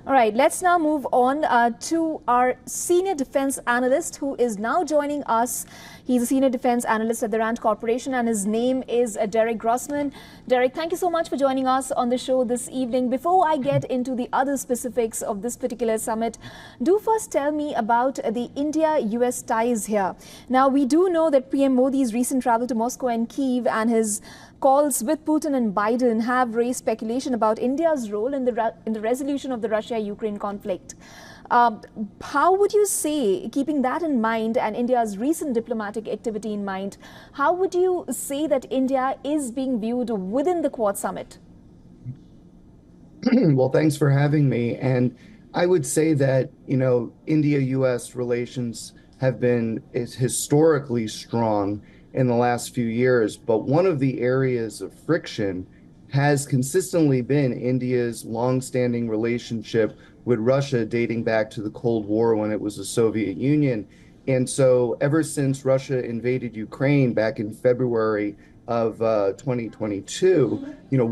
All right, let's now move on to our senior defense analyst who is now joining us. He's a senior defense analyst at the Rand Corporation, and his name is Derek Grossman. Derek, thank you so much for joining us on the show this evening. Before I get into the other specifics of this particular summit, do first tell me about the India-US ties here. Now, we do know that PM Modi's recent travel to Moscow and Kyiv and his calls with Putin and Biden have raised speculation about India's role in the resolution of the Russia-Ukraine conflict. How would you say, keeping that in mind and India's recent diplomatic activity in mind, how would you say that India is being viewed within the Quad summit? Well, thanks for having me. And I would say that, India-US relations have been historically strong in the last few years, but one of the areas of friction has consistently been India's longstanding relationship with Russia dating back to the Cold War when it was the Soviet Union. And so ever since Russia invaded Ukraine back in February of 2022,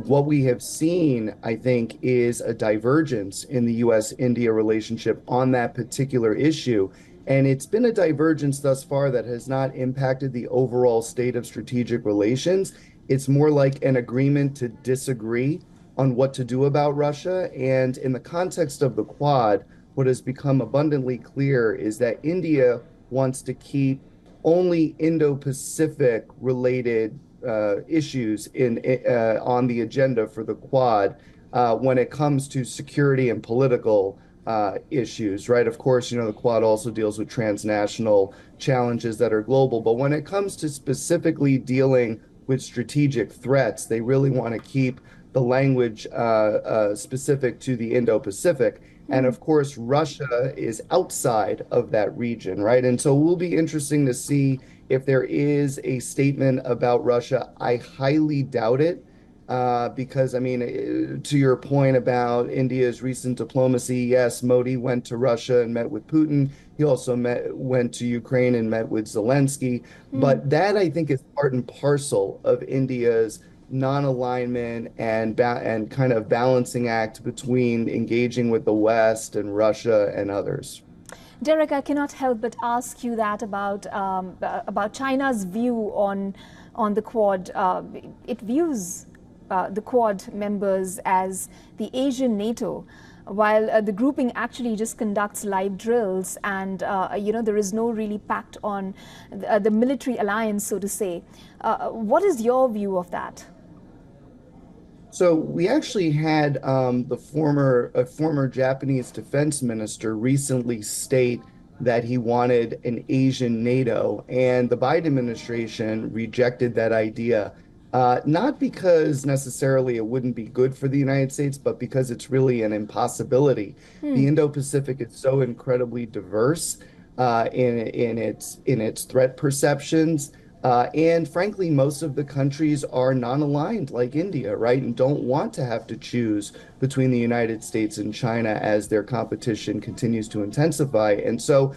what we have seen, I think, is a divergence in the US-India relationship on that particular issue. And it's been a divergence thus far that has not impacted the overall state of strategic relations. It's more like an agreement to disagree on what to do about Russia. And in the context of the Quad, what has become abundantly clear is that India wants to keep only Indo-Pacific related issues on the agenda for the Quad when it comes to security and political issues, right? Of course, the Quad also deals with transnational challenges that are global, but when it comes to specifically dealing with strategic threats, they really want to keep the language specific to the Indo-Pacific. And of course, Russia is outside of that region, right? And so it will be interesting to see if there is a statement about Russia. I highly doubt it. Because, to your point about India's recent diplomacy, yes, Modi went to Russia and met with Putin. He also went to Ukraine and met with Zelensky. But that, I think, is part and parcel of India's non-alignment and kind of balancing act between engaging with the West and Russia and others. Derek, I cannot help but ask you that about China's view on the Quad. It views the Quad members as the Asian NATO, while the grouping actually just conducts live drills and, there is no really pact on the military alliance, so to say. What is your view of that? So we actually had a former Japanese defense minister recently state that he wanted an Asian NATO, and the Biden administration rejected that idea. Not because necessarily it wouldn't be good for the United States, but because it's really an impossibility. The Indo-Pacific is so incredibly diverse in its threat perceptions. And frankly, most of the countries are non-aligned like India, right? And don't want to have to choose between the United States and China as their competition continues to intensify. And so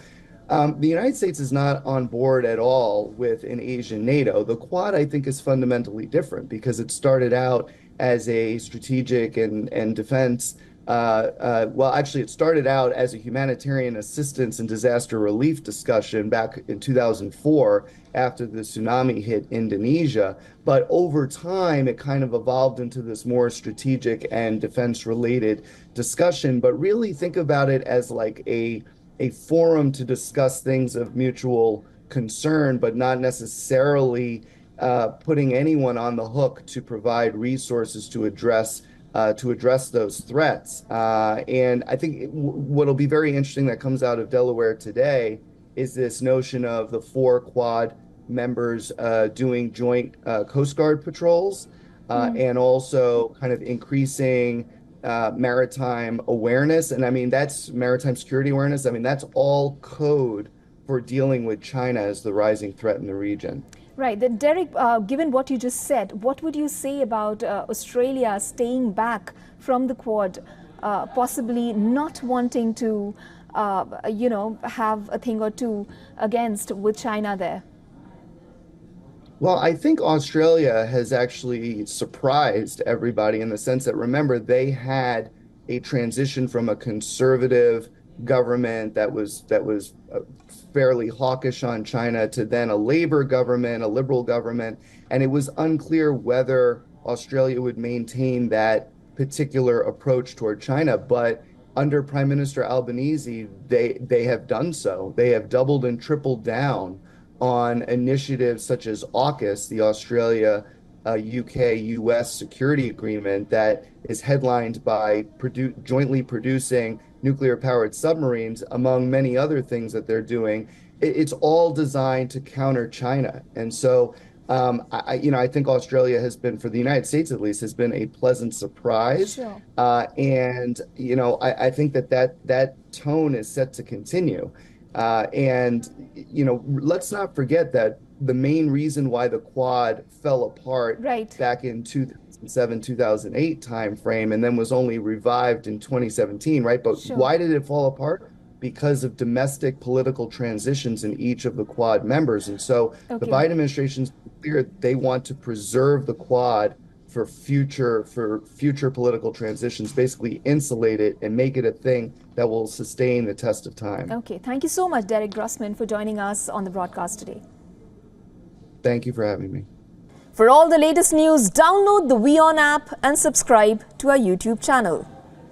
the United States is not on board at all with an Asian NATO. The Quad, I think, is fundamentally different because it started out as a strategic and defense. Actually, it started out as a humanitarian assistance and disaster relief discussion back in 2004 after the tsunami hit Indonesia. But over time, it kind of evolved into this more strategic and defense-related discussion. But really think about it as like a forum to discuss things of mutual concern, but not necessarily putting anyone on the hook to provide resources to address those threats. And I think what'll be very interesting that comes out of Delaware today is this notion of the 4 Quad members doing joint Coast Guard patrols and also kind of increasing maritime awareness. And that's maritime security awareness. That's all code for dealing with China as the rising threat in the region. Right. Then Derek, given what you just said, what would you say about Australia staying back from the Quad, possibly not wanting to, have a thing or two against with China there? Well, I think Australia has actually surprised everybody in the sense that, remember, they had a transition from a conservative government that was fairly hawkish on China to then a Labor government, a liberal government, and it was unclear whether Australia would maintain that particular approach toward China. But under Prime Minister Albanese, they have done so. They have doubled and tripled down on initiatives such as AUKUS, the Australia UK US security agreement that is headlined by jointly producing nuclear powered submarines, among many other things that they're doing. It's all designed to counter China. And so, I think Australia has been, for the United States at least, has been a pleasant surprise. Sure. I think that tone is set to continue. Let's not forget that the main reason why the Quad fell apart Right. back in 2007, 2008 timeframe, and then was only revived in 2017, right? But Sure. why did it fall apart? Because of domestic political transitions in each of the Quad members. And so the Okay. Biden administration's clear they want to preserve the Quad for future political transitions, basically insulate it and make it a thing that will sustain the test of time. Okay. Thank you so much, Derek Grossman, for joining us on the broadcast today. Thank you for having me. For all the latest news, download the WION app and subscribe to our YouTube channel.